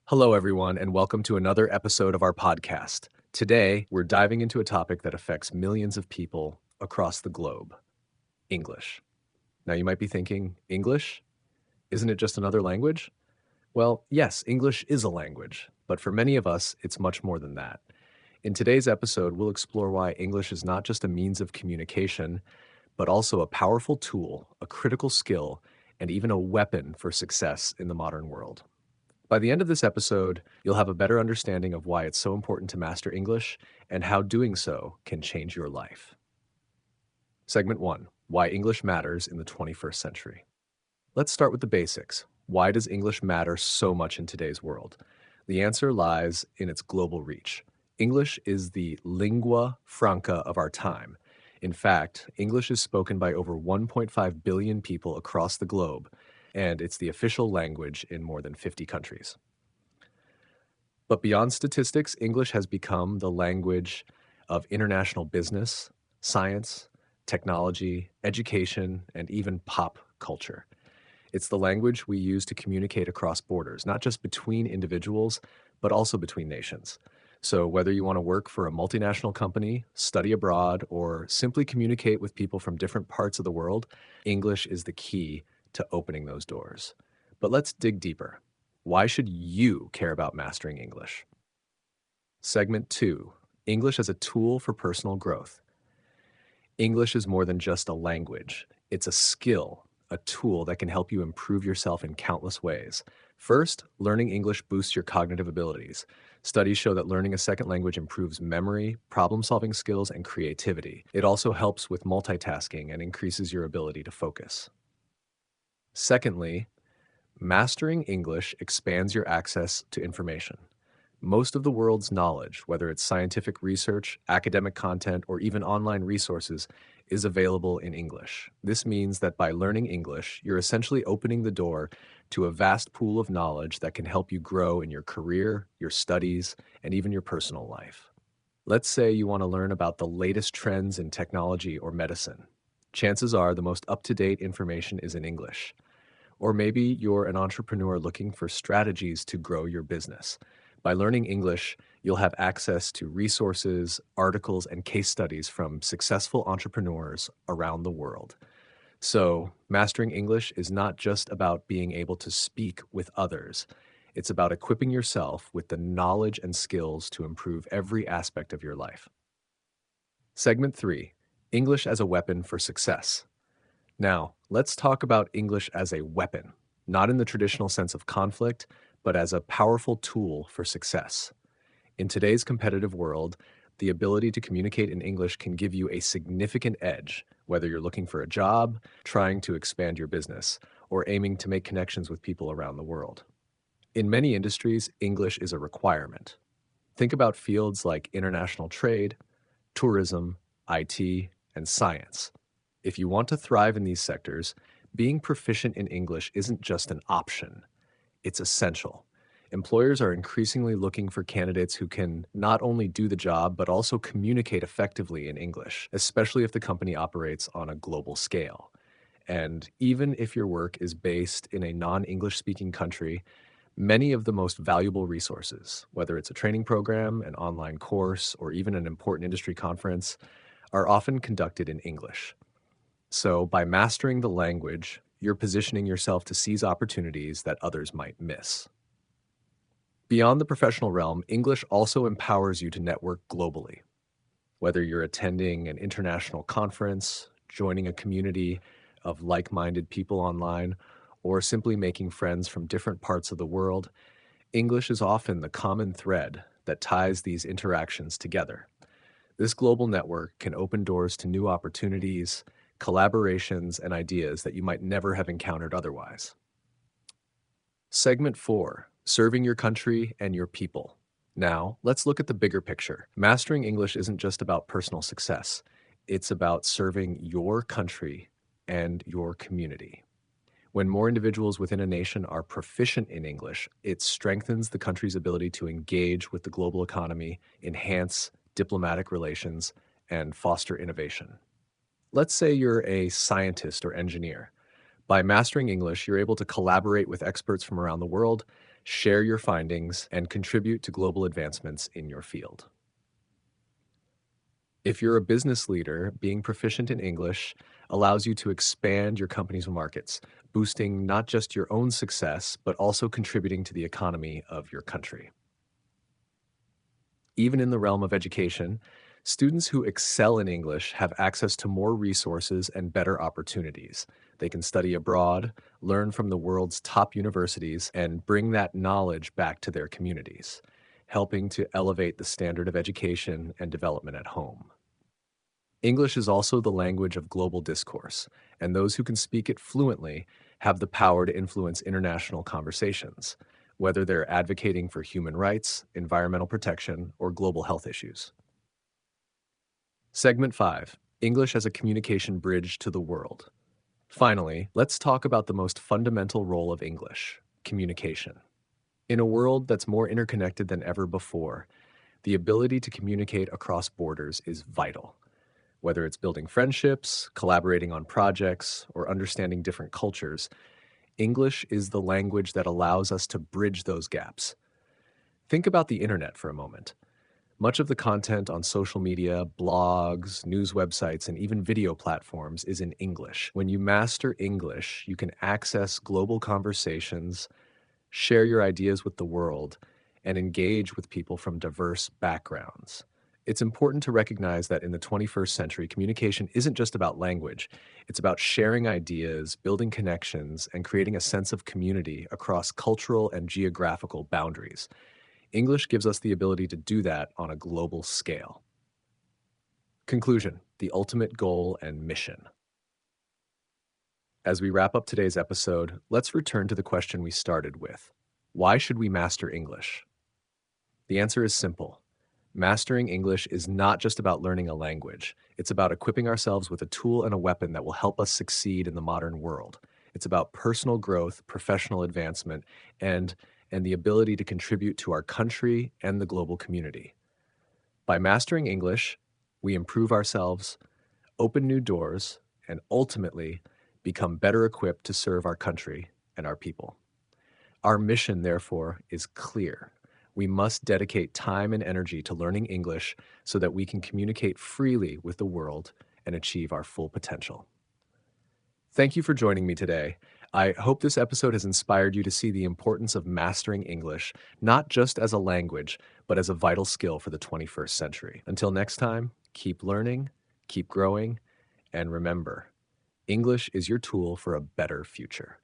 Hello, everyone, and welcome to another episode of our podcast. Today, we're diving into a topic that affects millions of people across the globe: English. Now, you might be thinking, English? Isn't it just another language? Well, yes, English is a language, but for many of us, it's much more than that. In today's episode, we'll explore why English is not just a means of communication, but also a powerful tool, a critical skill, and even a weapon for success in the modern world. By the end of this episode, you'll have a better understanding of why it's so important to master English and how doing so can change your life. Segment 1: Why English Matters in the 21st Century. Let's start with the basics. Why does English matter so much in today's world? The answer lies in its global reach. English is the lingua franca of our time. In fact, English is spoken by over 1.5 billion people across the globe, and it's the official language in more than 50 countries. But beyond statistics, English has become the language of international business, science, technology, education, and even pop culture. It's the language we use to communicate across borders, not just between individuals, but also between nations. So whether you want to work for a multinational company, study abroad, or simply communicate with people from different parts of the world, English is the key to opening those doors. But let's dig deeper. Why should you care about mastering English? Segment 2: English as a tool for personal growth. English is more than just a language. It's a skill, a tool that can help you improve yourself in countless ways. First, learning English boosts your cognitive abilities. Studies show that learning a second language improves memory, problem-solving skills, and creativity. It also helps with multitasking and increases your ability to focus. Secondly, mastering English expands your access to information. Most of the world's knowledge, whether it's scientific research, academic content, or even online resources, is available in English. This means that by learning English, you're essentially opening the door to a vast pool of knowledge that can help you grow in your career, your studies, and even your personal life. Let's say you want to learn about the latest trends in technology or medicine. Chances are the most up-to-date information is in English. Or maybe you're an entrepreneur looking for strategies to grow your business. By learning English, you'll have access to resources, articles, and case studies from successful entrepreneurs around the world. So, mastering English is not just about being able to speak with others. It's about equipping yourself with the knowledge and skills to improve every aspect of your life. Segment 3: English as a weapon for success. Now, let's talk about English as a weapon, not in the traditional sense of conflict, but as a powerful tool for success. In today's competitive world, the ability to communicate in English can give you a significant edge, whether you're looking for a job, trying to expand your business, or aiming to make connections with people around the world. In many industries, English is a requirement. Think about fields like international trade, tourism, IT, and science. If you want to thrive in these sectors, being proficient in English isn't just an option, it's essential. Employers are increasingly looking for candidates who can not only do the job, but also communicate effectively in English, especially if the company operates on a global scale. And even if your work is based in a non-English speaking country, many of the most valuable resources, whether it's a training program, an online course, or even an important industry conference, are often conducted in English. So, by mastering the language, you're positioning yourself to seize opportunities that others might miss. Beyond the professional realm, English also empowers you to network globally. Whether you're attending an international conference, joining a community of like-minded people online, or simply making friends from different parts of the world, English is often the common thread that ties these interactions together. This global network can open doors to new opportunities, collaborations, and ideas that you might never have encountered otherwise. Segment 4: Serving your country and your people. Now, let's look at the bigger picture. Mastering English isn't just about personal success. It's about serving your country and your community. When more individuals within a nation are proficient in English, it strengthens the country's ability to engage with the global economy, enhance diplomatic relations, and foster innovation. Let's say you're a scientist or engineer. By mastering English, you're able to collaborate with experts from around the world, share your findings, and contribute to global advancements in your field. If you're a business leader, being proficient in English allows you to expand your company's markets, boosting not just your own success, but also contributing to the economy of your country. Even in the realm of education, students who excel in English have access to more resources and better opportunities. They can study abroad, learn from the world's top universities, and bring that knowledge back to their communities, helping to elevate the standard of education and development at home. English is also the language of global discourse, and those who can speak it fluently have the power to influence international conversations, whether they're advocating for human rights, environmental protection, or global health issues. Segment 5: English as a communication bridge to the world. Finally, let's talk about the most fundamental role of English: communication. In a world that's more interconnected than ever before, the ability to communicate across borders is vital. Whether it's building friendships, collaborating on projects, or understanding different cultures, English is the language that allows us to bridge those gaps. Think about the internet for a moment. Much of the content on social media, blogs, news websites, and even video platforms is in English. When you master English, you can access global conversations, share your ideas with the world, and engage with people from diverse backgrounds. It's important to recognize that in the 21st century, communication isn't just about language. It's about sharing ideas, building connections, and creating a sense of community across cultural and geographical boundaries. English gives us the ability to do that on a global scale. Conclusion: the ultimate goal and mission. As we wrap up today's episode, let's return to the question we started with. Why should we master English? The answer is simple. Mastering English is not just about learning a language. It's about equipping ourselves with a tool and a weapon that will help us succeed in the modern world. It's about personal growth, professional advancement, and the ability to contribute to our country and the global community. By mastering English, we improve ourselves, open new doors, and ultimately become better equipped to serve our country and our people. Our mission, therefore, is clear. We must dedicate time and energy to learning English so that we can communicate freely with the world and achieve our full potential. Thank you for joining me today. I hope this episode has inspired you to see the importance of mastering English, not just as a language, but as a vital skill for the 21st century. Until next time, keep learning, keep growing, and remember, English is your tool for a better future.